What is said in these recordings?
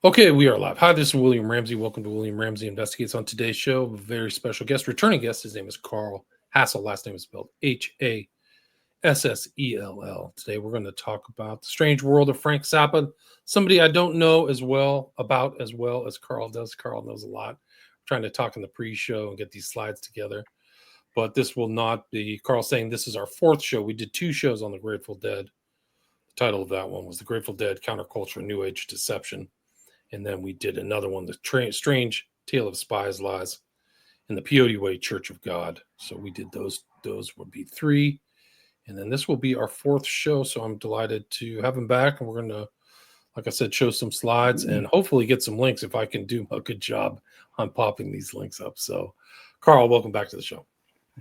Okay, we are live. Hi, this is William Ramsey. Welcome to William Ramsey Investigates. On today's show, a very special guest, returning guest. His name is Carl Hassell. Last name is spelled Hassell. Today, we're going to talk about the strange world of Frank Zappa, somebody I don't know as well as Carl does. Carl knows a lot. I'm trying to talk in the pre-show and get these slides together, but this will not be Carl saying this is our fourth show. We did two shows on the Grateful Dead. The title of that one was The Grateful Dead: Counterculture, New Age Deception. And then we did another one, The Strange Tale of Spies, Lies, and the Peyote Way Church of God. So we did those. Those would be three. And then this will be our fourth show. So I'm delighted to have him back. And we're going to, like I said, show some slides and hopefully get some links if I can do a good job on popping these links up. So, Carl, welcome back to the show.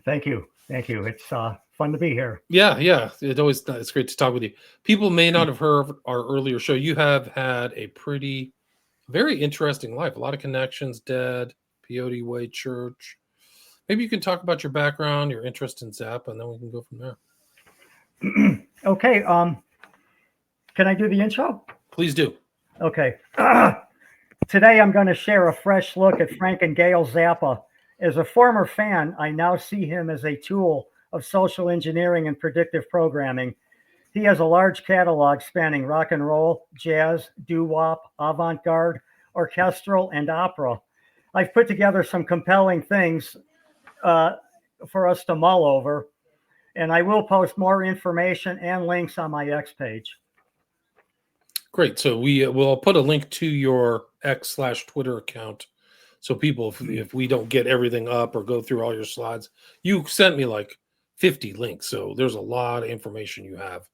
Thank you. Thank you. It's fun to be here. Yeah. It's great to talk with you. People may not have heard our earlier show. You have had a very interesting life. A lot of connections, Dead, Peyote Way Church. Maybe you can talk about your background, your interest in Zappa, and then we can go from there. Okay. Can I do the intro? Please do. Okay. Today I'm going to share a fresh look at Frank and Gail Zappa. As a former fan, I now see him as a tool of social engineering and predictive programming. He has a large catalog spanning rock and roll, jazz, doo-wop, avant-garde, orchestral, and opera. I've put together some compelling things for us to mull over, and I will post more information and links on my X page. Great. So we will put a link to your X/Twitter account. So people, if we don't get everything up or go through all your slides, you sent me like 50 links. So there's a lot of information you have.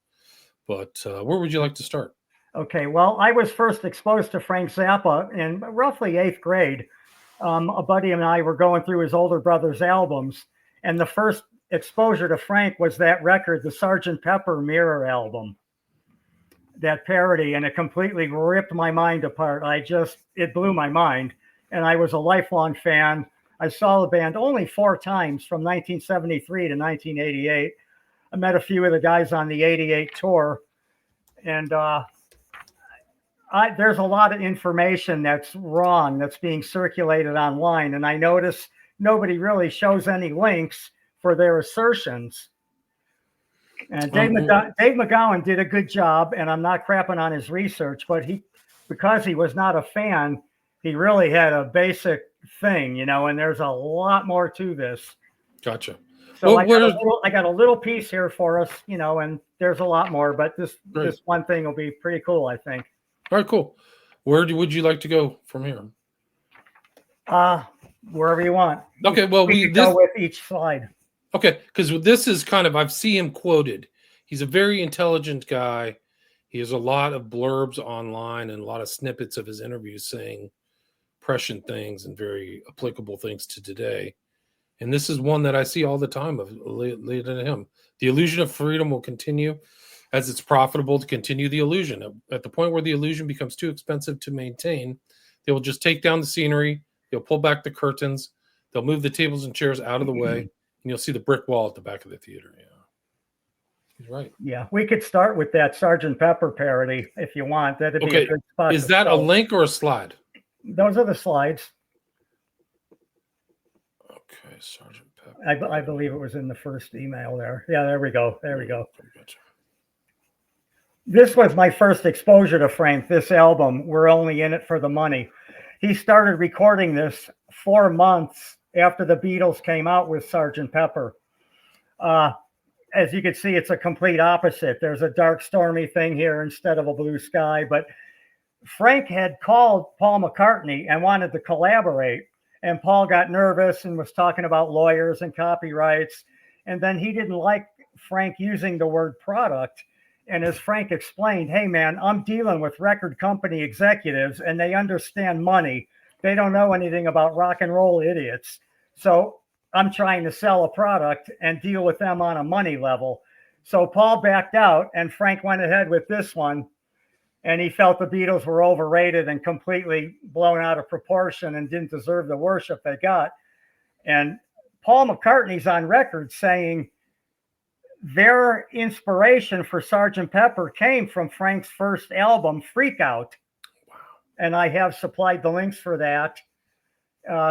But where would you like to start? Okay, well, I was first exposed to Frank Zappa in roughly 8th grade. A buddy and I were going through his older brother's albums, and the first exposure to Frank was that record, the Sgt. Pepper Mirror album, that parody, and it completely ripped my mind apart. It blew my mind, and I was a lifelong fan. I saw the band only 4 times from 1973 to 1988. I met a few of the guys on the 88 tour, and there's a lot of information that's wrong that's being circulated online, and I notice nobody really shows any links for their assertions. And Dave McGowan did a good job, and I'm not crapping on his research, but because he was not a fan, he really had a basic thing, and there's a lot more to this. Gotcha. So I got a little piece here for us, and there's a lot more, but this one thing will be pretty cool, I think. All right, cool. Where would you like to go from here? Wherever you want. Okay, well, we go with each slide. Okay, because this is I've seen him quoted. He's a very intelligent guy. He has a lot of blurbs online and a lot of snippets of his interviews saying prescient things and very applicable things to today. And this is one that I see all the time related to him. The illusion of freedom will continue as it's profitable to continue the illusion. At the point where the illusion becomes too expensive to maintain, they will just take down the scenery. They'll pull back the curtains. They'll move the tables and chairs out of the way. And you'll see the brick wall at the back of the theater. Yeah, he's right. Yeah, we could start with that Sgt. Pepper parody if you want. That'd be a good spot. Is that a link or a slide? Those are the slides. Okay, Sgt. Pepper. I believe it was in the first email there. Yeah, there we go. There we go. This was my first exposure to Frank, this album, We're Only in It for the Money. He started recording this 4 months after the Beatles came out with Sgt. Pepper. As you can see, it's a complete opposite. There's a dark, stormy thing here instead of a blue sky. But Frank had called Paul McCartney and wanted to collaborate. And Paul got nervous and was talking about lawyers and copyrights. And then he didn't like Frank using the word product. And as Frank explained, hey, man, I'm dealing with record company executives and they understand money. They don't know anything about rock and roll idiots. So I'm trying to sell a product and deal with them on a money level. So Paul backed out and Frank went ahead with this one. And he felt the Beatles were overrated and completely blown out of proportion and didn't deserve the worship they got. And Paul McCartney's on record saying their inspiration for Sgt. Pepper came from Frank's first album, Freak Out. and I have supplied the links for that.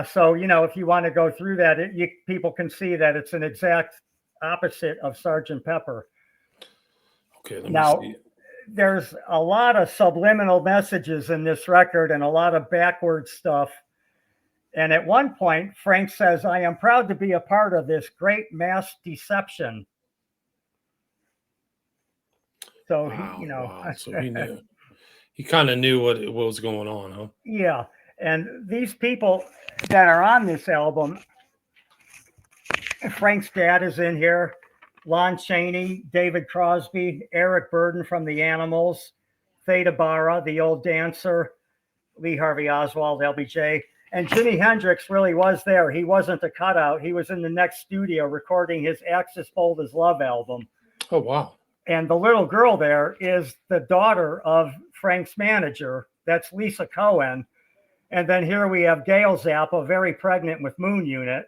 So, if you want to go through that, people can see that it's an exact opposite of Sergeant Pepper. Okay, let me Now, see. there's a lot of subliminal messages in this record and a lot of backward stuff. And at one point, Frank says, "I am proud to be a part of this great mass deception." So, wow. So he knew. He kind of knew what was going on, huh? Yeah. And these people that are on this album, Frank's dad is in here, Lon Chaney, David Crosby, Eric Burden from the Animals, Theda Bara, the old dancer, Lee Harvey Oswald, LBJ. And Jimi Hendrix really was there. He wasn't a cutout. He was in the next studio recording his Axis Bold as Love album. Oh, wow. And the little girl there is the daughter of Frank's manager. That's Lisa Cohen. And then here we have Gail Zappa, very pregnant with Moon Unit.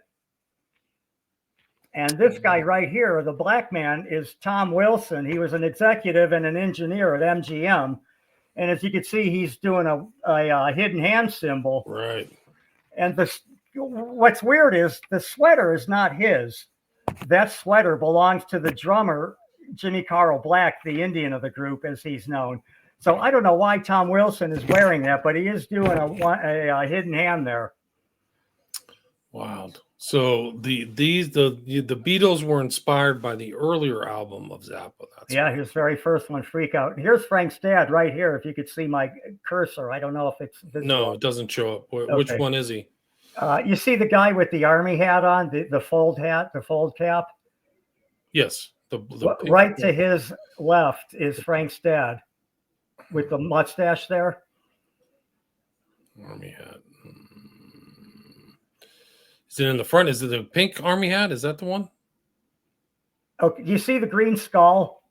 And this guy right here, the black man, is Tom Wilson. He was an executive and an engineer at MGM. And as you can see, he's doing a hidden hand symbol. Right. And what's weird is the sweater is not his. That sweater belongs to the drummer, Jimmy Carl Black, the Indian of the group, as he's known. So I don't know why Tom Wilson is wearing that, but he is doing a hidden hand there. Wow. So the Beatles were inspired by the earlier album of Zappa. His very first one, Freak Out. Here's Frank's dad right here. If you could see my cursor, I don't know if it's visible. No, it doesn't show up. Which one is he? You see the guy with the army hat on, the fold hat, the fold cap? Yes. Right to his left is Frank's dad with the mustache there. Army hat. Is it in the front? Is it the pink army hat? Is that the one? Okay. You see the green skull?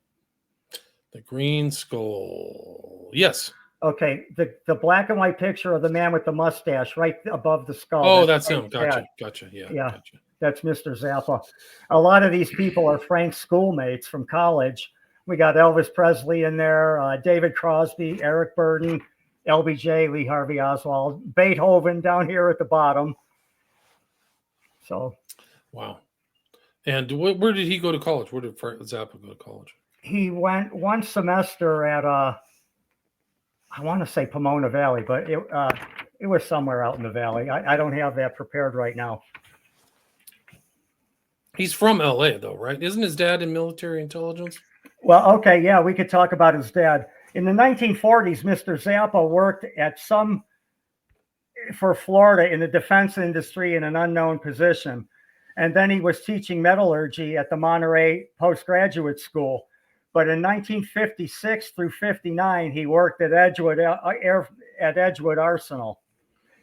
The green skull. Yes. Okay. The black and white picture of the man with the mustache right above the skull. Oh, that's him. Gotcha. Yeah. Gotcha. That's Mr. Zappa. A lot of these people are Frank's schoolmates from college. We got Elvis Presley in there, David Crosby, Eric Burden, LBJ, Lee Harvey Oswald, Beethoven down here at the bottom. So, wow. And where did he go to college? Where did Zappa go to college? He went one semester at I want to say Pomona Valley, but it was somewhere out in the valley. I don't have that prepared right now. He's from LA though, right? Isn't his dad in military intelligence? Well, okay, yeah, we could talk about his dad. In the 1940s, Mr. Zappa worked for Florida in the defense industry in an unknown position. And then he was teaching metallurgy at the Monterey Postgraduate School. But in 1956 through 59, he worked at Edgewood Arsenal.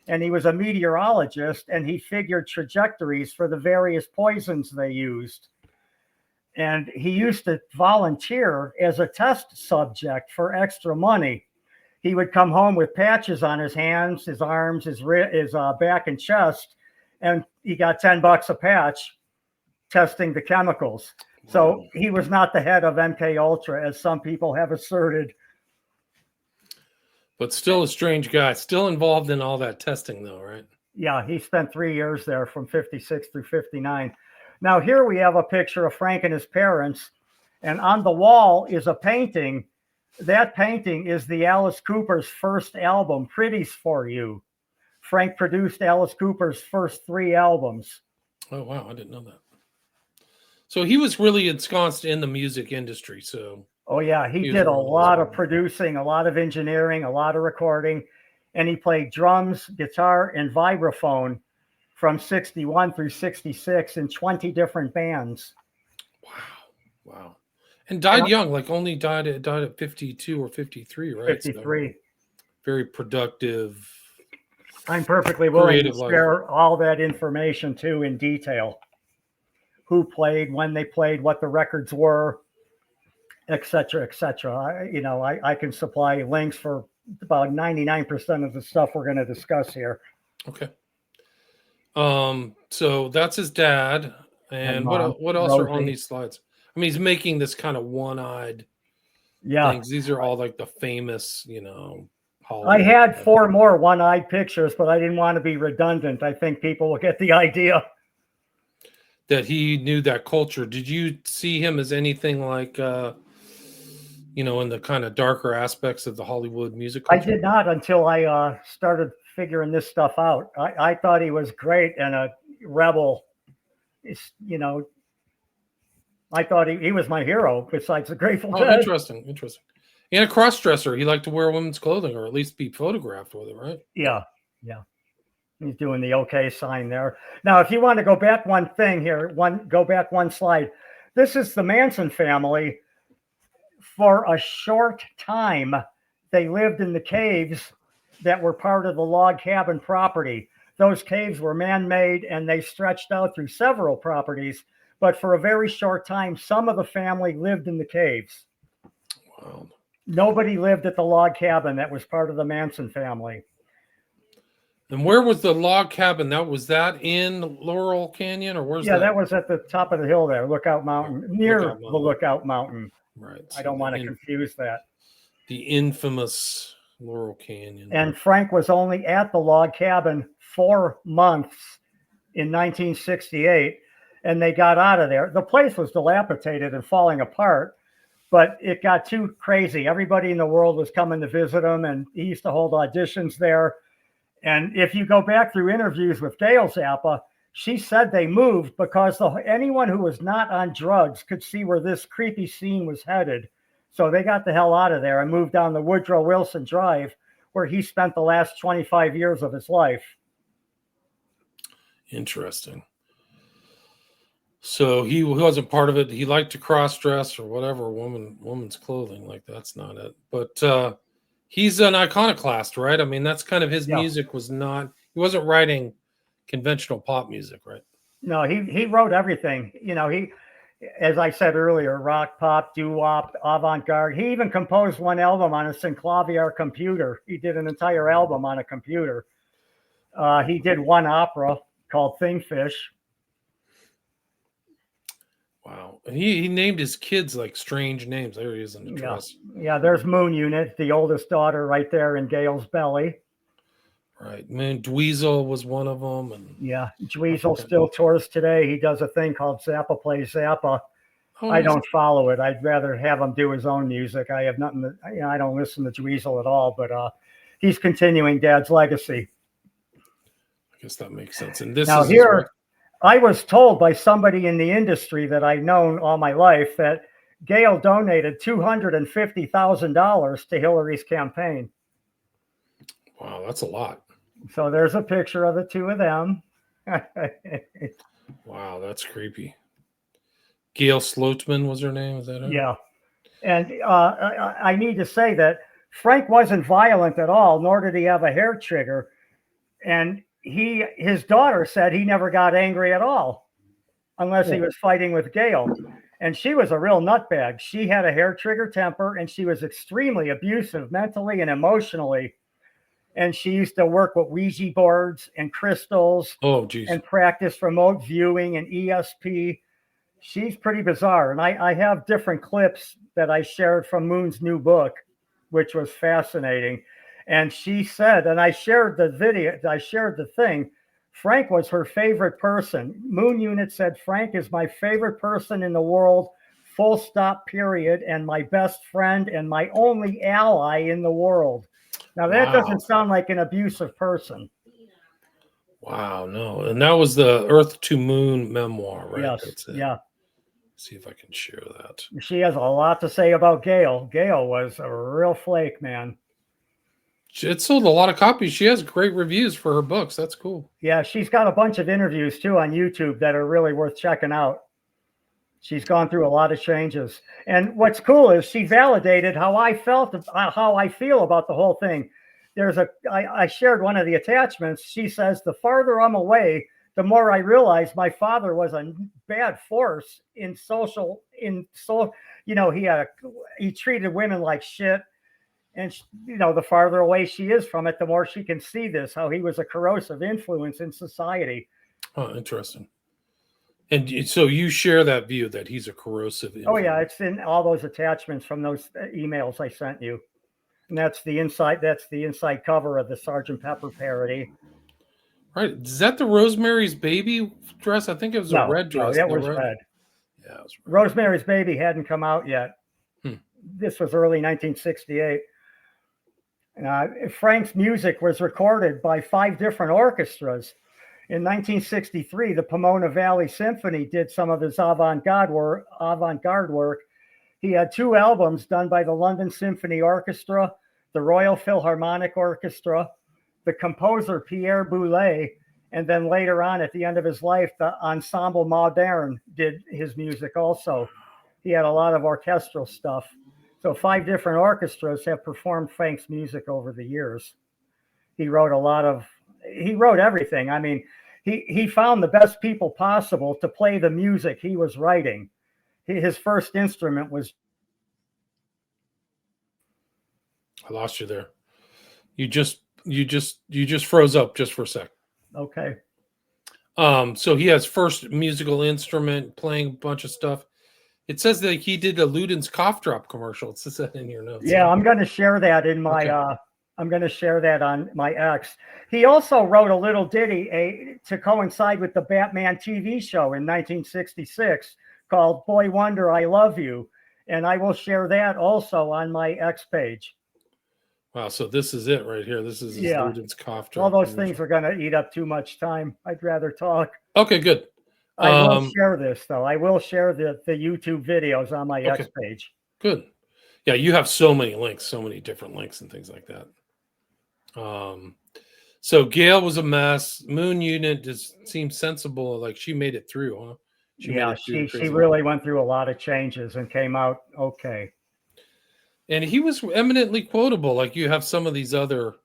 And he was a meteorologist, and he figured trajectories for the various poisons they used. And he used to volunteer as a test subject for extra money. He would come home with patches on his hands, his arms, his back and chest, and he got $10 a patch testing the chemicals. Wow. So he was not the head of MK Ultra, as some people have asserted. But still a strange guy, still involved in all that testing though, right? Yeah, he spent 3 years there from 56 through 59. Now here we have a picture of Frank and his parents, and on the wall is a painting. That painting is the Alice Cooper's first album, Pretties for You. Frank produced Alice Cooper's first 3 albums. Oh, wow. I didn't know that. So he was really ensconced in the music industry. So, oh, yeah. He did a lot of producing, a lot of engineering, a lot of recording. And he played drums, guitar, and vibraphone from 61 through 66 in 20 different bands. Wow. And died young, like only died at 52 or 53, right? 53. So very productive. I'm perfectly willing to share all that information too in detail. Who played, when they played, what the records were, et cetera, et cetera. I can supply links for about 99% of the stuff we're going to discuss here. Okay. So that's his dad. And what else Rosie. Are on these slides? I mean, he's making this kind of one-eyed things. These are all like the famous, I had 4 more one-eyed pictures, but I didn't want to be redundant. I think people will get the idea. That he knew that culture. Did you see him as anything like, in the kind of darker aspects of the Hollywood music culture? I did not until I started figuring this stuff out. I thought he was great and a rebel. I thought he was my hero besides the Grateful Dead. Interesting. And a cross-dresser. He liked to wear women's clothing, or at least be photographed with it, right? Yeah. He's doing the okay sign there. Now, if you want to go back one thing here, go back one slide. This is the Manson family. For a short time, they lived in the caves that were part of the log cabin property. Those caves were man-made and they stretched out through several properties. But for a very short time, some of the family lived in the caves. Wow. Nobody lived at the log cabin that was part of the Manson family. And where was the log cabin? Was that in Laurel Canyon, or where's that? Yeah, that was at the top of the hill there, Lookout Mountain, near the Lookout Mountain. Right. I don't want to confuse that. The infamous Laurel Canyon. And Frank was only at the log cabin 4 months in 1968, and they got out of there. The place was dilapidated and falling apart, but it got too crazy. Everybody in the world was coming to visit him, and he used to hold auditions there. And if you go back through interviews with Gail Zappa, she said they moved because anyone who was not on drugs could see where this creepy scene was headed. So they got the hell out of there and moved down the Woodrow Wilson Drive, where he spent the last 25 years of his life. Interesting. So he wasn't part of it. He liked to cross-dress or whatever, woman's clothing. Like, that's not it. But he's an iconoclast, right? I mean, that's kind of his music was not, he wasn't writing conventional pop music, right? No, he wrote everything. He, as I said earlier, rock, pop, doo-wop, avant-garde. He even composed one album on a Synclavier computer. He did an entire album on a computer. He did one opera called Thingfish. Wow. He named his kids like strange names. There he is in the dress. Yeah, there's Moon Unit, the oldest daughter right there in Gail's belly. Right. Man, Dweezil was one of them. And yeah, Dweezil still tours today. He does a thing called Zappa Plays Zappa. I don't follow it. I'd rather have him do his own music. I have nothing to, I don't listen to Dweezil at all, but he's continuing Dad's legacy. I guess that makes sense. And this now is here, I was told by somebody in the industry that I've known all my life that Gail donated $250,000 to Hillary's campaign. Wow, that's a lot. So there's a picture of the two of them. Wow, that's creepy. Gail Sloatman was her name. Is that her? Yeah. And I need to say that Frank wasn't violent at all, nor did he have a hair trigger. And his daughter said he never got angry at all unless he was fighting with Gail. And she was a real nutbag. She had a hair trigger temper, and she was extremely abusive mentally and emotionally. And she used to work with Ouija boards and crystals and practice remote viewing and ESP. She's pretty bizarre. And I have different clips that I shared from Moon's new book, which was fascinating. And she said, and I shared the video, I shared the thing, Frank was her favorite person. Moon Unit said, Frank is my favorite person in the world, full stop, period, and my best friend and my only ally in the world. Now, that doesn't sound like an abusive person. Wow, no. And that was the Earth to Moon memoir, right? Yes, That's it. yeah. See if I can share that. She has a lot to say about Gail. Gail was a real flake, man. It sold a lot of copies. She has great reviews for her books. That's cool. Yeah, she's got a bunch of interviews, too, on YouTube that are really worth checking out. She's gone through a lot of changes. And what's cool is she validated how I felt, how I feel about the whole thing. I shared one of the attachments. She says, the farther I'm away, the more I realize my father was a bad force he treated women like shit. And, the farther away she is from it, the more she can see this, how he was a corrosive influence in society. Oh, interesting. And so you share that view that he's a corrosive influence. Oh, yeah. It's in all those attachments from those emails I sent you. And that's the inside. That's the inside cover of the Sgt. Pepper parody. Right. Is that the Rosemary's Baby dress? I think it was a red dress. No, that was red. Yeah, it was red. Rosemary's Baby hadn't come out yet. This was early 1968. Frank's music was recorded by 5 different orchestras. In 1963, the Pomona Valley Symphony did some of his avant-garde work. He had 2 albums done by the London Symphony Orchestra, the Royal Philharmonic Orchestra, the composer Pierre Boulez, and then later on at the end of his life, the Ensemble Moderne did his music also. He had a lot of orchestral stuff. So 5 different orchestras have performed Frank's music over the years. He wrote everything. I mean, he found the best people possible to play the music he was writing. His first instrument was. I lost you there. You just froze up just for a sec. Okay. So he has first musical instrument, playing a bunch of stuff. It says that he did a Luden's cough drop commercial. It says that in your notes. Yeah, I'm going to share that in my. Okay. I'm going to share that on my X. He also wrote a little ditty to coincide with the Batman TV show in 1966 called "Boy Wonder I Love You," and I will share that also on my X page. Wow, so this is it right here. This is Luden's cough drop. All those things are going to eat up too much time. I'd rather talk. Okay, good. I will share this, though. I will share the YouTube videos on my X page. Good. Yeah, you have so many links, so many different links and things like that. So Gail was a mess. Moon Unit just seemed sensible. Like she made it through, huh? She really went through a lot of changes and came out okay. And he was eminently quotable. Like you have some of these other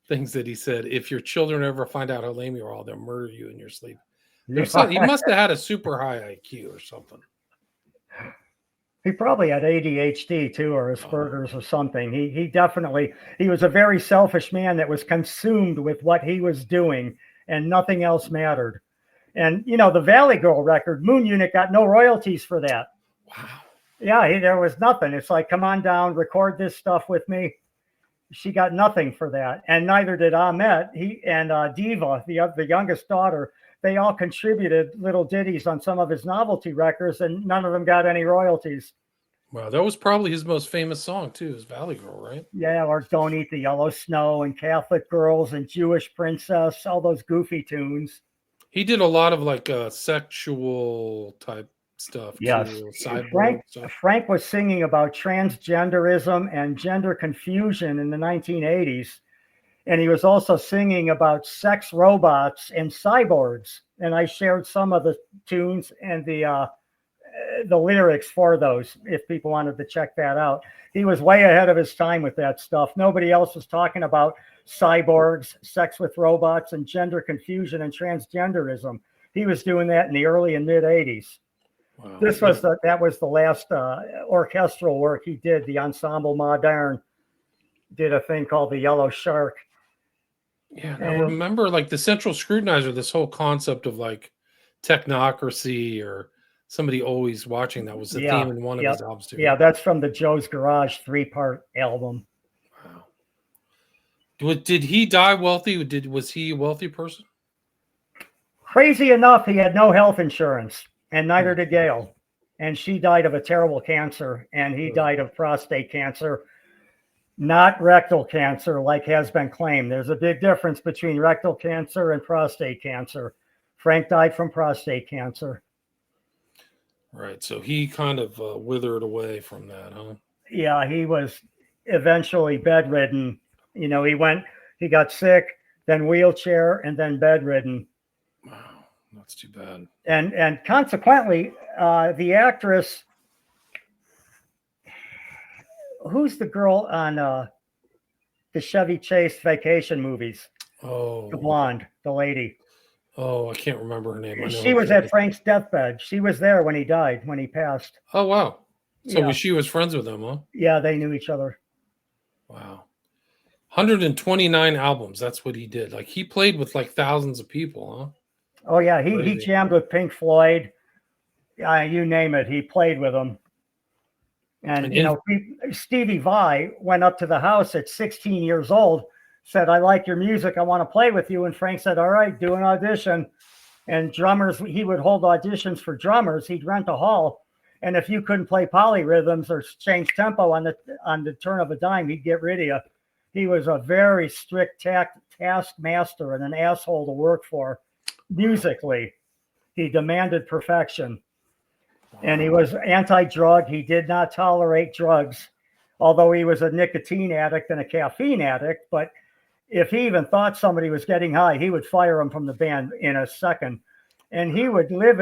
things that he said. If your children ever find out how lame you are, they'll murder you in your sleep. He must have had a super high IQ or something. He probably had ADHD too, or Asperger's or something. He was a very selfish man that was consumed with what he was doing and nothing else mattered. And, the Valley Girl record, Moon Unit got no royalties for that. Wow. Yeah, there was nothing. It's like, come on down, record this stuff with me. She got nothing for that. And neither did Ahmet. Diva, the youngest daughter, they all contributed little ditties on some of his novelty records, and none of them got any royalties. Wow, that was probably his most famous song, too, is Valley Girl, right? Yeah, or Don't Eat the Yellow Snow and Catholic Girls and Jewish Princess, all those goofy tunes. He did a lot of sexual type stuff. Yes. Frank was singing about transgenderism and gender confusion in the 1980s. And he was also singing about sex robots and cyborgs. And I shared some of the tunes and the lyrics for those if people wanted to check that out. He was way ahead of his time with that stuff. Nobody else was talking about cyborgs, sex with robots, and gender confusion and transgenderism. He was doing that in the early and mid 80s. Wow. That was the last orchestral work he did. The Ensemble Moderne did a thing called the Yellow Shark. Yeah, and I remember the Central Scrutinizer, this whole concept of technocracy or somebody always watching. That was the theme in one of his albums too. Yeah, that's from the Joe's Garage 3-part album. Wow. Did he die wealthy? Was he a wealthy person? Crazy enough, he had no health insurance, and neither did Gail. And she died of a terrible cancer, and he died of prostate cancer. Not rectal cancer, like has been claimed. There's a big difference between rectal cancer and prostate cancer. Frank died from prostate cancer. Right. So he kind of withered away from that, huh? Yeah, he was eventually bedridden. He got sick, then wheelchair, and then bedridden. Wow, that's too bad. And consequently, the actress. Who's the girl on the Chevy Chase vacation movies? Oh, the blonde, the lady. Oh, I can't remember her name. She was at Frank's deathbed. She was there when he died, when he passed. Oh, wow. So she was friends with him, huh? Yeah, they knew each other. Wow. 129 albums. That's what he did. He played with thousands of people, huh? Oh, yeah. He jammed with Pink Floyd. You name it. He played with them. And, Stevie Vai went up to the house at 16 years old, said, "I like your music. I want to play with you." And Frank said, "All right, do an audition." And drummers, he would hold auditions for drummers. He'd rent a hall. And if you couldn't play polyrhythms or change tempo on the turn of a dime, he'd get rid of you. He was a very strict taskmaster and an asshole to work for musically. He demanded perfection. And he was anti-drug. He did not tolerate drugs, although he was a nicotine addict and a caffeine addict. But if he even thought somebody was getting high, he would fire him from the band in a second. And he would live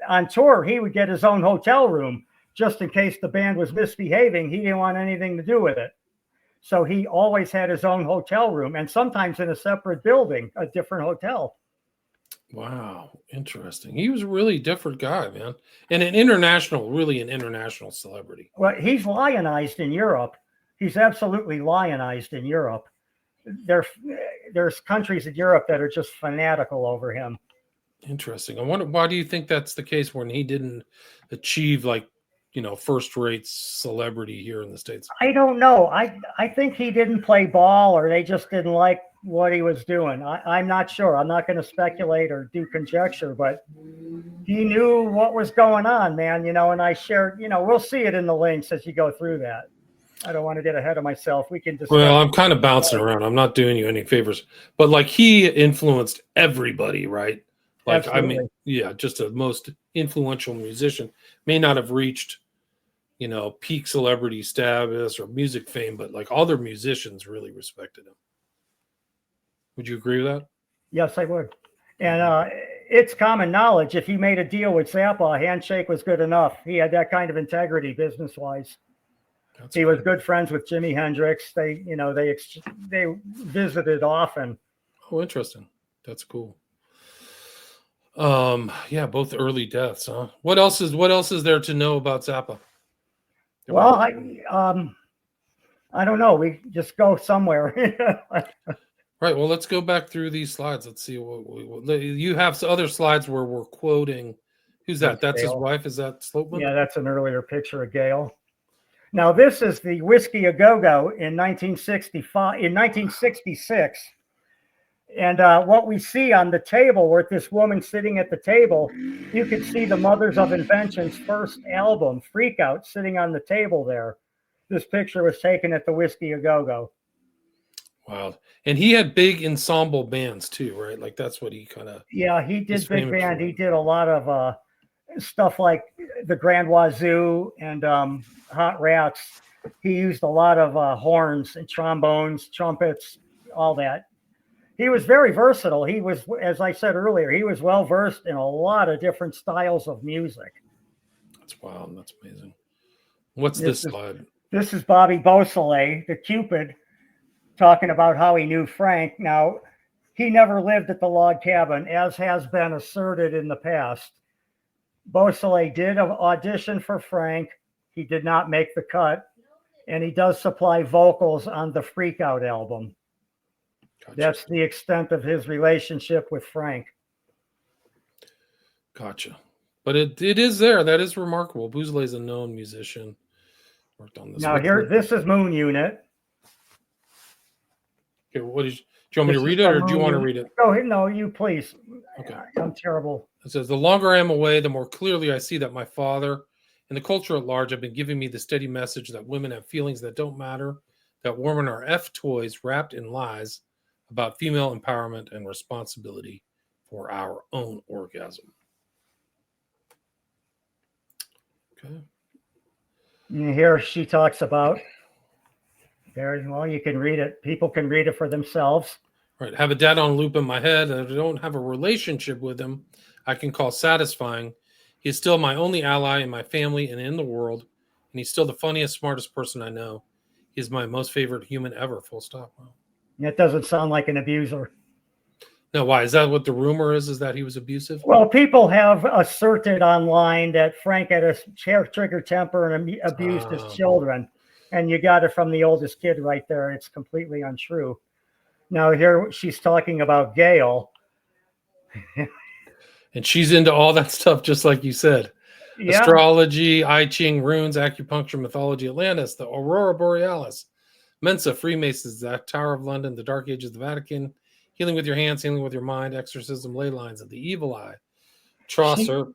on tour, he would get his own hotel room just in case the band was misbehaving. He didn't want anything to do with it. So he always had his own hotel room, and sometimes in a separate building, a different hotel. Wow, interesting. He was a really different guy, man. And really an international celebrity. Well, he's lionized in Europe. He's absolutely lionized in Europe. There's countries in Europe that are just fanatical over him. Interesting. I wonder, why do you think that's the case when he didn't achieve first-rate celebrity here in the States? I don't know. I think he didn't play ball, or they just didn't like what he was doing. I'm not sure. I'm not going to speculate or do conjecture, but he knew what was going on, man. And I shared, we'll see it in the links as you go through that. I don't want to get ahead of myself. We can discuss. Well, I'm kind of bouncing around. I'm not doing you any favors, but he influenced everybody, right? Absolutely. Just the most influential musician. May not have reached, peak celebrity status or music fame, but all their musicians really respected him. Would you agree with that? Yes, I would. And it's common knowledge. If he made a deal with Zappa, a handshake was good enough. He had that kind of integrity business-wise. He was good friends with Jimi Hendrix. They visited often. Oh, interesting. That's cool. Both early deaths, huh? What else is there to know about Zappa? Well, I don't know. We just go somewhere. Right. Well, let's go back through these slides. Let's see what you have. Some other slides where we're quoting. Who's that? That's Gail. His wife. Is that Slopeman? Yeah, that's an earlier picture of Gail. Now, this is the Whiskey A Go-Go in 1966. And what we see on the table, with this woman sitting at the table, you could see the Mothers of Invention's first album, Freak Out, sitting on the table there. This picture was taken at the Whiskey A Go-Go. Wow. And he had big ensemble bands too, right? That's what he kind of... Yeah, he did big band. He did a lot of stuff like the Grand Wazoo and Hot Rats. He used a lot of horns and trombones, trumpets, all that. He was very versatile. He was, as I said earlier, he was well versed in a lot of different styles of music. That's wild. That's amazing. What's this slide? This is Bobby Beausoleil, the Cupid, talking about how he knew Frank. Now, he never lived at the log cabin, as has been asserted in the past. Beausoleil did audition for Frank. He did not make the cut, and he does supply vocals on the Freak Out album. Gotcha. That's the extent of his relationship with Frank. Gotcha. But it is there. That is remarkable. Beausoleil is a known musician. Worked on this. Now this is Moon Unit. Okay, do you want me to read it, or do you want to read it? Go ahead. No, you please. Okay. I'm terrible. It says, the longer I am away, the more clearly I see that my father and the culture at large have been giving me the steady message that women have feelings that don't matter, that women are F toys wrapped in lies about female empowerment and responsibility for our own orgasm. Okay. And here she talks about, well, you can read it. People can read it for themselves. Right. Have a dad on loop in my head, and I don't have a relationship with him I can call satisfying. He is still my only ally in my family and in the world, and he's still the funniest, smartest person I know. He is my most favorite human ever, full stop. Wow. That doesn't sound like an abuser. No, why? Is that what the rumor is that he was abusive? Well, people have asserted online that Frank had a trigger temper and abused his children. And you got it from the oldest kid right there. It's completely untrue. Now, here she's talking about Gail. And she's into all that stuff, just like you said. Yeah. Astrology, I Ching, runes, acupuncture, mythology, Atlantis, the Aurora Borealis, Mensa, Freemasons, the Tower of London, the Dark Ages, the Vatican, healing with your hands, healing with your mind, exorcism, ley lines, and the evil eye. Chaucer.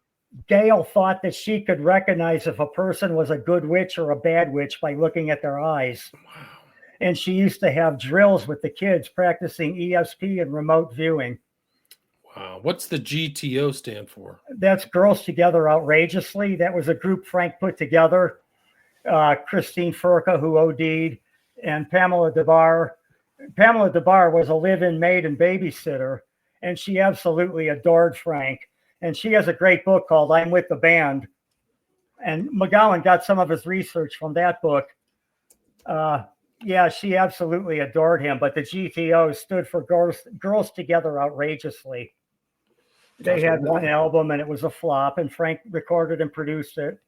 Gail thought that she could recognize if a person was a good witch or a bad witch by looking at their eyes. Wow. And she used to have drills with the kids practicing ESP and remote viewing. Wow. What's the GTO stand for? That's Girls Together Outrageously. That was a group Frank put together. Christine Furka, who OD'd, and Pamela DeBar. Pamela DeBar was a live-in maid and babysitter, and she absolutely adored Frank. And she has a great book called I'm With the Band. And McGowan got some of his research from that book. Yeah, she absolutely adored him, but the GTO stood for Girls Together Outrageously. They had one album and it was a flop, and Frank recorded and produced it.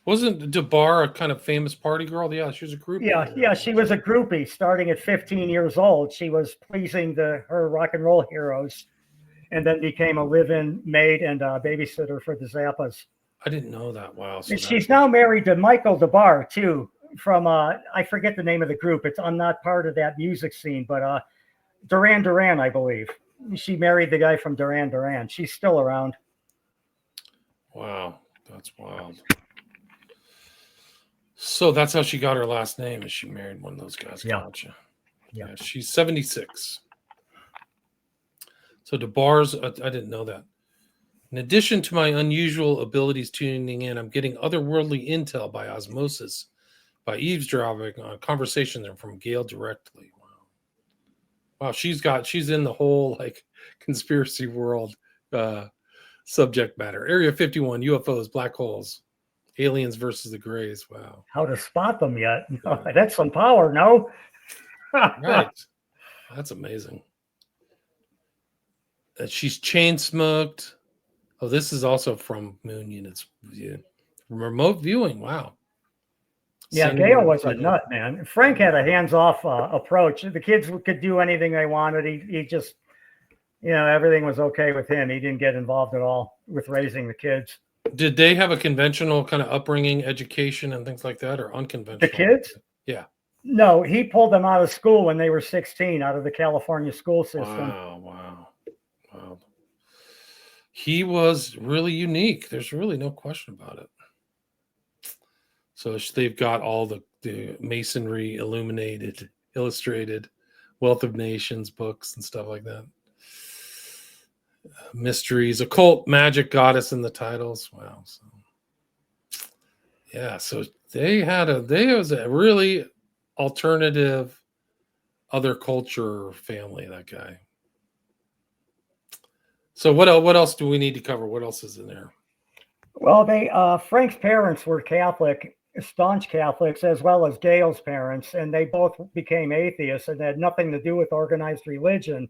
Wasn't DeBar a kind of famous party girl? Yeah, she was a groupie. Yeah, she was a groupie starting at 15 years old. She was pleasing her rock and roll heroes, and then became a live-in maid and babysitter for the Zappas. I didn't know that. Wow. So she's now married to Michael DeBar, too, from, I forget the name of the group. I'm not part of that music scene, but Duran Duran, I believe. She married the guy from Duran Duran. She's still around. Wow, that's wild. So that's how she got her last name, is she married one of those guys. Yeah. Gotcha. Yeah. She's 76. So DeBar's, I didn't know that. In addition to my unusual abilities tuning in, I'm getting otherworldly intel by osmosis, by eavesdropping on conversations from Gail directly. Wow, she's in the whole like conspiracy world subject matter. Area 51, UFOs, black holes, aliens versus the Greys. Wow. How to spot them yet? That's some power, no? Right. That's amazing. She's chain smoked. Oh, this is also from Moon Units. Yeah. Remote viewing. Wow. Yeah, Gail was a nut, man. Frank had a hands-off approach. The kids could do anything they wanted. He just, everything was okay with him. He didn't get involved at all with raising the kids. Did they have a conventional kind of upbringing, education, and things like that, or unconventional? The kids? Yeah. No, he pulled them out of school when they were 16, out of the California school system. Wow. He was really unique. There's really no question about it. So they've got all the masonry, illuminated, illustrated, Wealth of Nations books and stuff like that. Mysteries, occult, magic, goddess in the titles. Wow. So yeah, so they was a really alternative, other culture family, that guy. So what else do we need to cover? What else is in there? Well, Frank's parents were Catholic, staunch Catholics, as well as Gail's parents, and they both became atheists and had nothing to do with organized religion.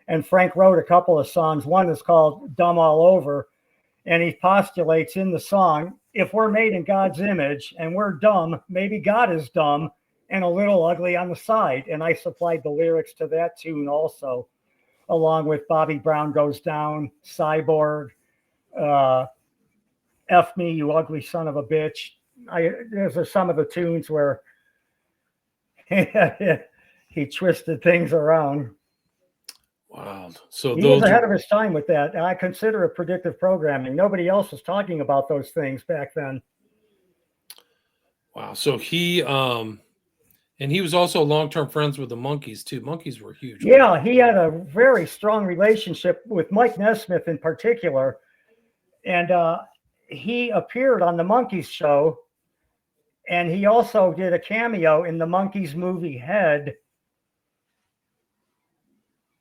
And Frank wrote a couple of songs. One is called Dumb All Over, and he postulates in the song, if we're made in God's image and we're dumb, maybe God is dumb and a little ugly on the side. And I supplied the lyrics to that tune also, along with Bobby Brown Goes Down, Cyborg, F Me, You Ugly Son of a Bitch. Those are some of the tunes where he twisted things around. Wow. So he was ahead of his time with that. I consider it predictive programming. Nobody else was talking about those things back then. Wow. So he was also long-term friends with the Monkees too. Monkees were huge. Yeah, he had a very strong relationship with Mike Nesmith in particular. And he appeared on the Monkees show. And he also did a cameo in the Monkees movie Head.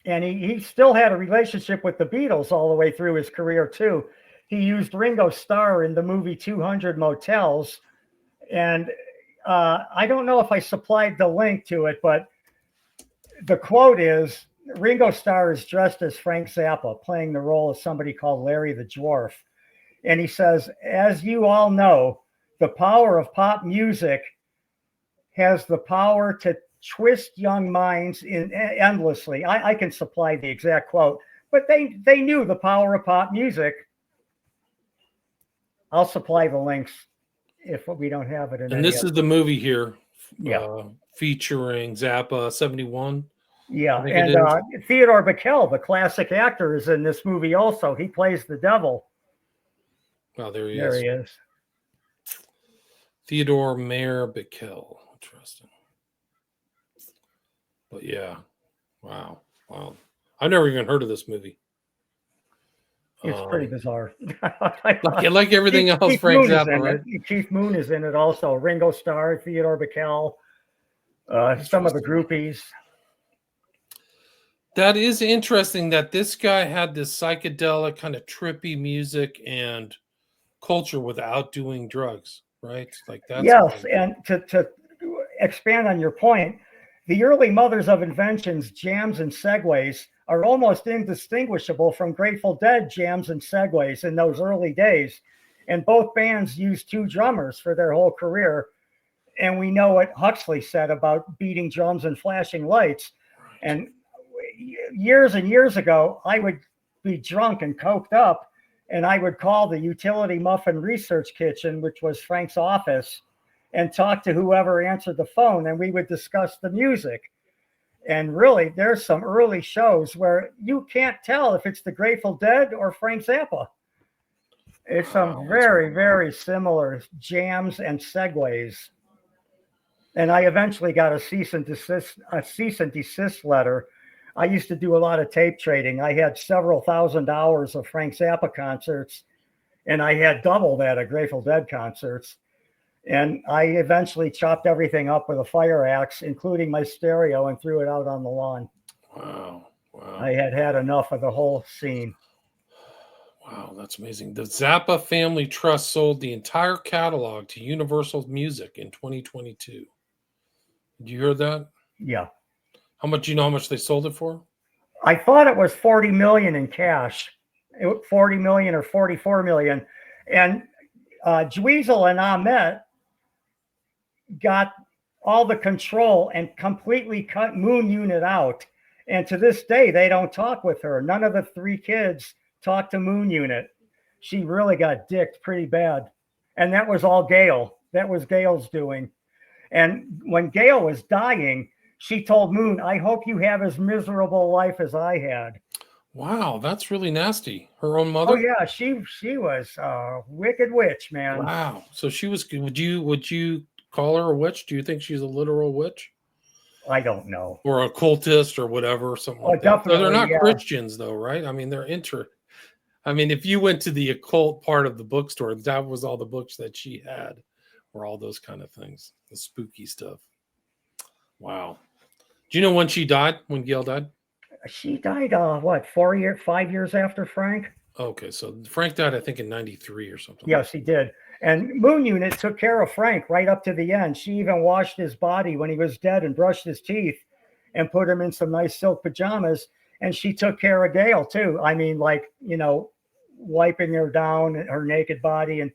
And he still had a relationship with the Beatles all the way through his career, too. He used Ringo Starr in the movie 200 Motels. And I don't know if I supplied the link to it, but the quote is, Ringo Starr is dressed as Frank Zappa, playing the role of somebody called Larry the Dwarf. And he says, as you all know, the power of pop music has the power to twist young minds endlessly. I can supply the exact quote, but they knew the power of pop music. I'll supply the links if we don't have it in And any this other. is the movie here, Yeah. featuring Zappa 71. Yeah, I think it and is. Theodore Bickel, the classic actor, is in this movie also. He plays the devil. Wow, there he There is. he is. Theodore Mayer Bickel. Interesting. But yeah, wow. I've never even heard of this movie. It's pretty bizarre. Like everything else, Keith Frank Moon is Zappa, in right? it. Keith Moon is in it also. Ringo Starr, Theodore Bickel, some of the groupies. That is interesting that this guy had this psychedelic kind of trippy music and culture without doing drugs, right? Like that's Yes, and to expand on your point, the early mothers of inventions, jams and segues, are almost indistinguishable from Grateful Dead jams and segues in those early days. And both bands used two drummers for their whole career. And we know what Huxley said about beating drums and flashing lights. And years and years ago, I would be drunk and coked up, and I would call the Utility Muffin Research Kitchen, which was Frank's office, and talk to whoever answered the phone, and we would discuss the music. And really, there's some early shows where you can't tell if it's the Grateful Dead or Frank Zappa. It's some very, very similar jams and segues. And I eventually got a cease and desist letter. I used to do a lot of tape trading. I had several $1,000s of Frank Zappa concerts, and I had double that of Grateful Dead concerts. And I eventually chopped everything up with a fire axe, including my stereo, and threw it out on the lawn. Wow. I had enough of the whole scene. Wow, that's amazing. The Zappa Family Trust sold the entire catalog to Universal Music in 2022. Did you hear that? Yeah. How much? Do you know how much they sold it for? I thought it was 40 million in cash. 40 million or 44 million. And Dweezil and Ahmet got all the control and completely cut Moon Unit out. And to this day, they don't talk with her. None of the three kids talk to Moon Unit. She really got dicked pretty bad. And that was all Gail. That was Gail's doing. And when Gail was dying, she told Moon, "I hope you have as miserable life as I had." Wow, that's really nasty. Her own mother? Oh yeah, she was a wicked witch, man. Wow. So she was. Would you call her a witch? Do you think she's a literal witch? I don't know. Or a cultist or whatever, something like that. So they're not Christians though, right? I mean, if you went to the occult part of the bookstore, that was all the books that she had, or all those kind of things, the spooky stuff. Wow. Do you know when she died? When Gail died? She died, 5 years after Frank? Okay, so Frank died, I think, in 93 or something. Yes, he did. And Moon Unit took care of Frank right up to the end. She even washed his body when he was dead and brushed his teeth and put him in some nice silk pajamas. And she took care of Gail, too. I mean, wiping her down, her naked body. And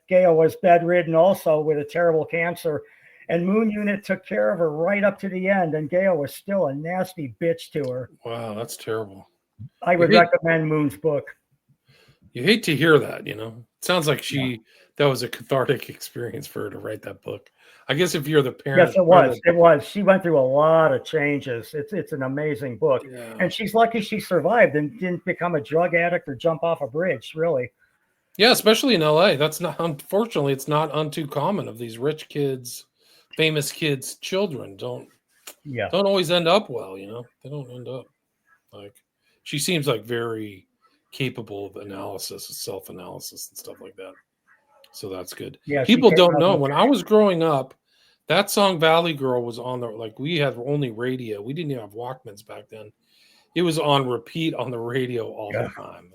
Gail was bedridden also with a terrible cancer. And Moon Unit took care of her right up to the end. And Gail was still a nasty bitch to her. Wow, that's terrible. I would recommend Moon's book. You hate to hear that, It sounds like that was a cathartic experience for her to write that book. I guess if you're the parent. Yes, it was. It was. She went through a lot of changes. It's an amazing book. Yeah. And she's lucky she survived and didn't become a drug addict or jump off a bridge, really. Yeah, especially in LA. Unfortunately, it's not too common of these rich kids, famous kids' children don't always end up well, They don't end up she seems like very capable of analysis, self-analysis and stuff like that. So that's good. Yeah, people don't know. When I was growing up, that song Valley Girl was on we had only radio. We didn't even have Walkmans back then. It was on repeat on the radio all the time,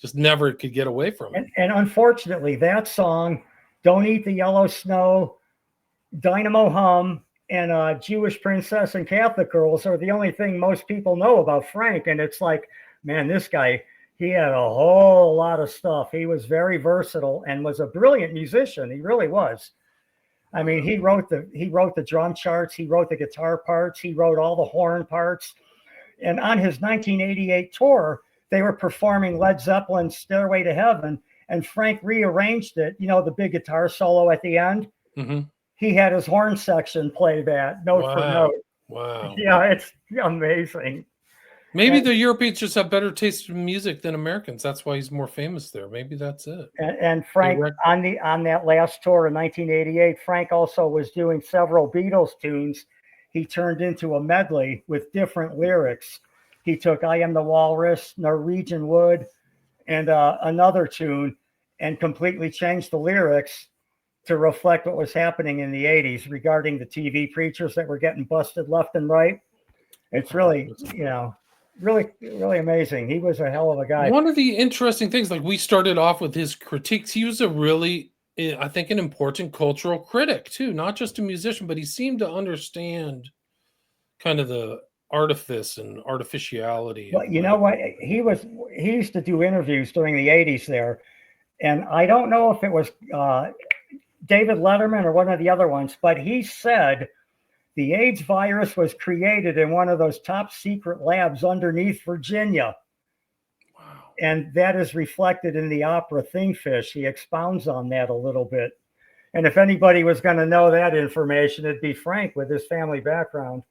just never could get away from it. And unfortunately, that song, Don't Eat the Yellow Snow, Dynamo Hum, and Jewish Princess and Catholic Girls are the only thing most people know about Frank. And it's like, man, this guy, he had a whole lot of stuff. He was very versatile and was a brilliant musician. He really was. I mean, he wrote the drum charts. He wrote the guitar parts. He wrote all the horn parts. And on his 1988 tour, they were performing Led Zeppelin's Stairway to Heaven. and Frank rearranged it. The big guitar solo at the end. Mm-hmm. He had his horn section play that note for note. Wow. Yeah, it's amazing. Maybe the Europeans just have better taste in music than Americans. That's why he's more famous there. Maybe that's it. And Frank, on that last tour in 1988, Frank also was doing several Beatles tunes. He turned into a medley with different lyrics. He took "I Am the Walrus," "Norwegian Wood," and another tune, and completely changed the lyrics to reflect what was happening in the 80s regarding the TV preachers that were getting busted left and right. It's really, really amazing. He was a hell of a guy. One of the interesting things, like we started off with his critiques, he was a really, I think, an important cultural critic too, not just a musician, but he seemed to understand kind of the artifice and artificiality. Well, you know what? He used to do interviews during the 80s there. And I don't know if it was David Letterman or one of the other ones, but he said the AIDS virus was created in one of those top secret labs underneath Virginia. Wow. And that is reflected in the opera Thingfish. He expounds on that a little bit. And if anybody was going to know that information, it'd be Frank with his family background.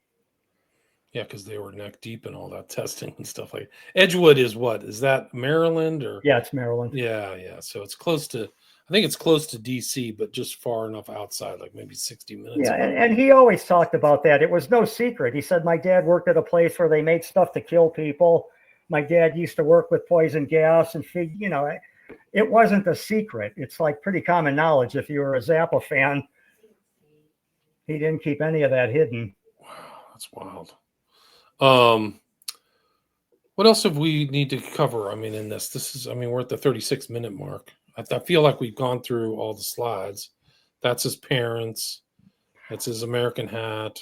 Yeah, because they were neck deep in all that testing and stuff like that. Edgewood is what? Is that Maryland or? Yeah, it's Maryland. Yeah. So it's close to, I think it's close to DC, but just far enough outside, like maybe 60 minutes. Yeah, and he always talked about that. It was no secret. He said, my dad worked at a place where they made stuff to kill people. My dad used to work with poison gas and it wasn't a secret. It's like pretty common knowledge. If you were a Zappa fan, he didn't keep any of that hidden. Wow, that's wild. What else have we need to cover? I mean, in this we're at the 36-minute mark. I feel like we've gone through all the slides. That's his parents. That's his American hat.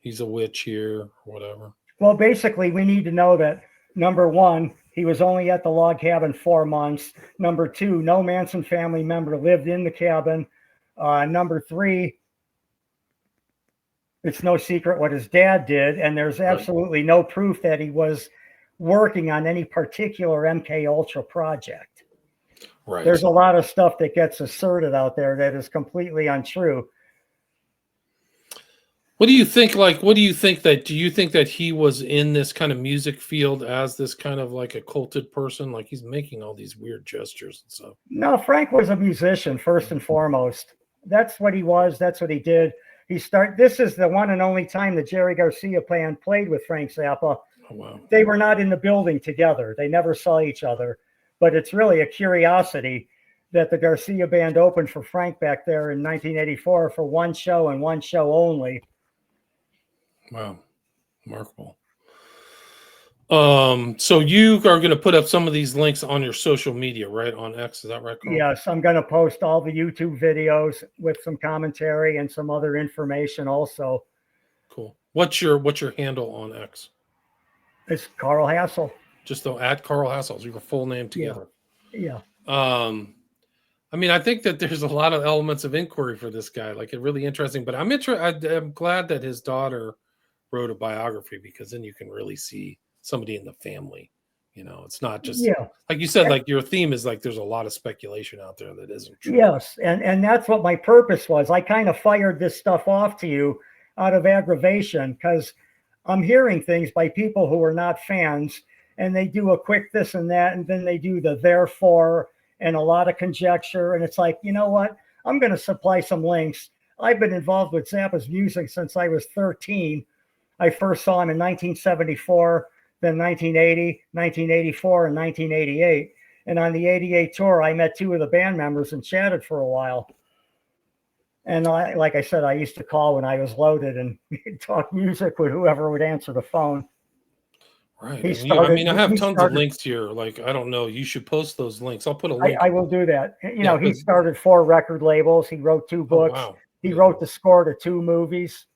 He's a witch here, whatever. Well, basically, we need to know that, number one, he was only at the log cabin 4 months. Number two, no Manson family member lived in the cabin. Number three, it's no secret what his dad did, and there's absolutely no proof that he was working on any particular MK Ultra project. Right. There's a lot of stuff that gets asserted out there that is completely untrue. What do you think? Do you think that he was in this kind of music field as this kind of like a culted person? Like he's making all these weird gestures and stuff. No, Frank was a musician first and foremost. That's what he was. That's what he did. This is the one and only time the Jerry Garcia band played with Frank Zappa. Oh, wow. They were not in the building together. They never saw each other. But it's really a curiosity that the Garcia band opened for Frank back there in 1984 for one show and one show only. Wow. Remarkable. So you are going to put up some of these links on your social media, right? On X, is that right, Carl? Yes, I'm going to post all the YouTube videos with some commentary and some other information also. Cool. What's your handle on X? It's Carl Hassell. Just though at Carl Hassell, your full name together. Yeah. I mean, I think that there's a lot of elements of inquiry for this guy, like really interesting. But I'm glad that his daughter wrote a biography, because then you can really see somebody in the family. It's not just like you said, like your theme is like there's a lot of speculation out there that isn't true. Yes, and that's what my purpose was. I kind of fired this stuff off to you out of aggravation, because I'm hearing things by people who are not fans, and they do a quick this and that, and then they do the therefore and a lot of conjecture. And it's like, you know what? I'm going to supply some links. I've been involved with Zappa's music since I was 13. I first saw him in 1974, then 1980, 1984, and 1988. And on the 88 tour, I met 2 of the band members and chatted for a while. And like I said, I used to call when I was loaded and talk music with whoever would answer the phone. Right. I have tons of links here. Like, I don't know. You should post those links. I'll put a link. I will do that. He started 4 record labels. He wrote 2 books. Oh, wow. He wrote the score to 2 movies.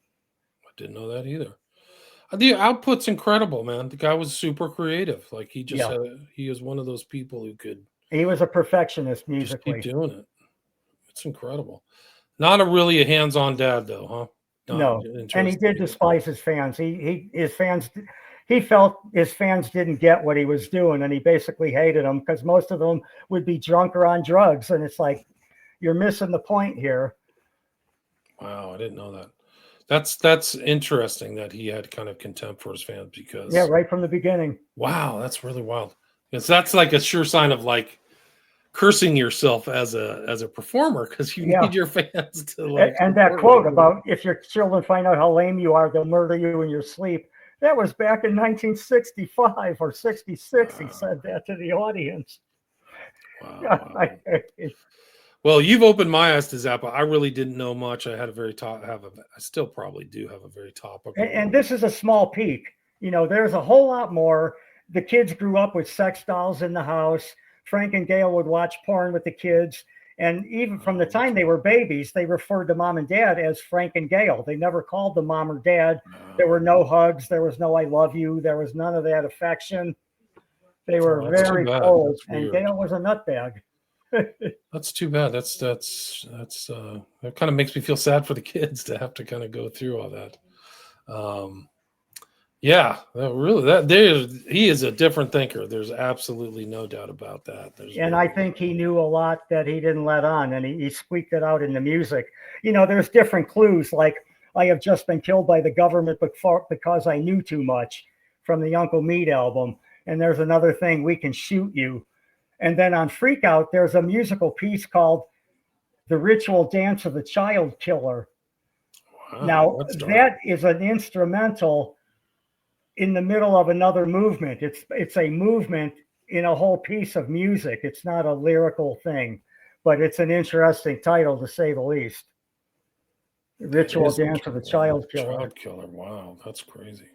I didn't know that either. The output's incredible, man. The guy was super creative. Like he just he is one of those people who could. He was a perfectionist musically. Just keep doing it. It's incredible. Not a hands-on dad though, huh? No, and he did despise his fans. His fans. he felt his fans didn't get what he was doing, and he basically hated them because most of them would be drunk or on drugs. And it's like, you're missing the point here. Wow, I didn't know that. That's interesting that he had kind of contempt for his fans because right from the beginning. Wow, that's really wild. Because that's like a sure sign of like cursing yourself as a performer because you need your fans to like. And that quote about if your children find out how lame you are, they'll murder you in your sleep. That was back in 1965 or 66. Wow. He said that to the audience. Wow. Well, you've opened my eyes to Zappa. I really didn't know much. I had I still probably do have a very topical. And this is a small peek. You know, there's a whole lot more. The kids grew up with sex dolls in the house. Frank and Gail would watch porn with the kids. And even from the time they were babies, they referred to mom and dad as Frank and Gail. They never called them mom or dad. There were no hugs. There was no I love you. There was none of that affection. They were very cold. And Gail was a nutbag. That's too bad. That kind of makes me feel sad for the kids to have to kind of go through all that. He is a different thinker. There's absolutely no doubt about that. I think he knew a lot that he didn't let on, and he squeaked it out in the music. You know, there's different clues, like I have just been killed by the government because I knew too much from the Uncle Meat album. And there's another thing, we can shoot you. And then on Freak Out, there's a musical piece called The Ritual Dance of the Child Killer. Wow, now, that is an instrumental in the middle of another movement. It's a movement in a whole piece of music. It's not a lyrical thing, but it's an interesting title to say the least. The Ritual Dance of the Child Killer. Child Killer. Wow, that's crazy.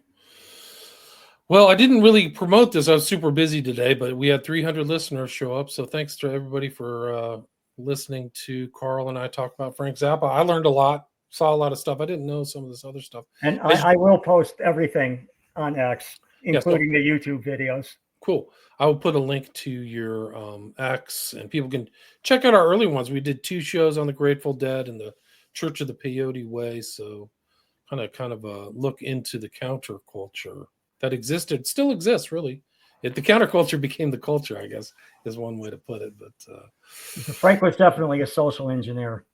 Well, I didn't really promote this. I was super busy today, but we had 300 listeners show up. So thanks to everybody for listening to Carl and I talk about Frank Zappa. I learned a lot, saw a lot of stuff. I didn't know some of this other stuff. And I will post everything on X, including the YouTube videos. Cool. I will put a link to your X, and people can check out our early ones. We did 2 shows on the Grateful Dead and the Church of the Peyote Way. So kind of a look into the counterculture that existed, still exists, really. The counterculture became the culture, I guess, is one way to put it. But Frank was definitely a social engineer.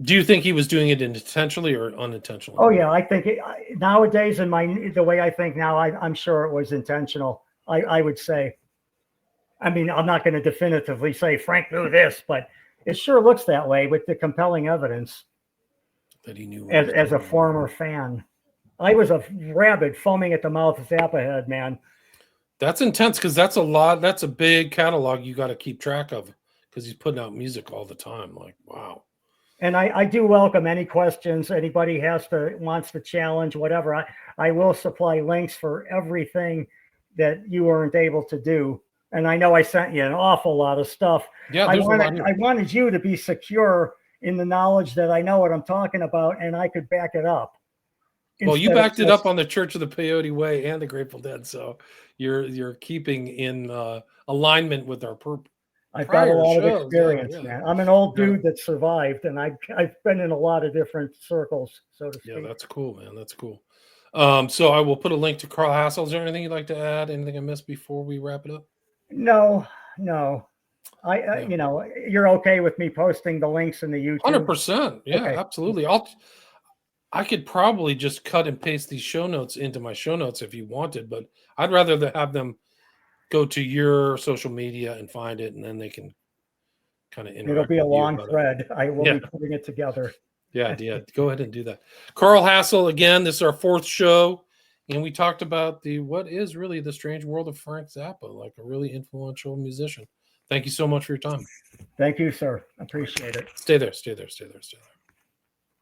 Do you think he was doing it intentionally or unintentionally? Oh yeah, I think nowadays, the way I think now, I'm sure it was intentional. I would say. I mean, I'm not going to definitively say Frank knew this, but it sure looks that way with the compelling evidence that he knew. As a former fan, I was a rabid, foaming at the mouth Zappa head, man. That's intense because that's a lot. That's a big catalog you got to keep track of because he's putting out music all the time. Like, wow. And I do welcome any questions. Anybody wants to challenge, whatever. I will supply links for everything that you weren't able to do. And I know I sent you an awful lot of stuff. Yeah, I wanted you to be secure in the knowledge that I know what I'm talking about and I could back it up. Well, you backed it up on the Church of the Peyote Way and the Grateful Dead, so you're keeping in alignment with our purpose. I've got a lot of experience, man. I'm an old dude that survived, and I've been in a lot of different circles, so to speak. Yeah, that's cool, man. That's cool. So I will put a link to Carl Hassell. Is there anything you'd like to add? Anything I missed before we wrap it up? No. You know, you're okay with me posting the links in the YouTube? 100%. Yeah, okay. Absolutely. I could probably just cut and paste these show notes into my show notes if you wanted, but I'd rather have them go to your social media and find it, and then they can kind of interact. It'll be a long thread. I will be putting it together. Yeah. Go ahead and do that. Carl Hassell, again, this is our 4th show, and we talked about what is really the strange world of Frank Zappa, like a really influential musician. Thank you so much for your time. Thank you, sir. Appreciate it. Stay there.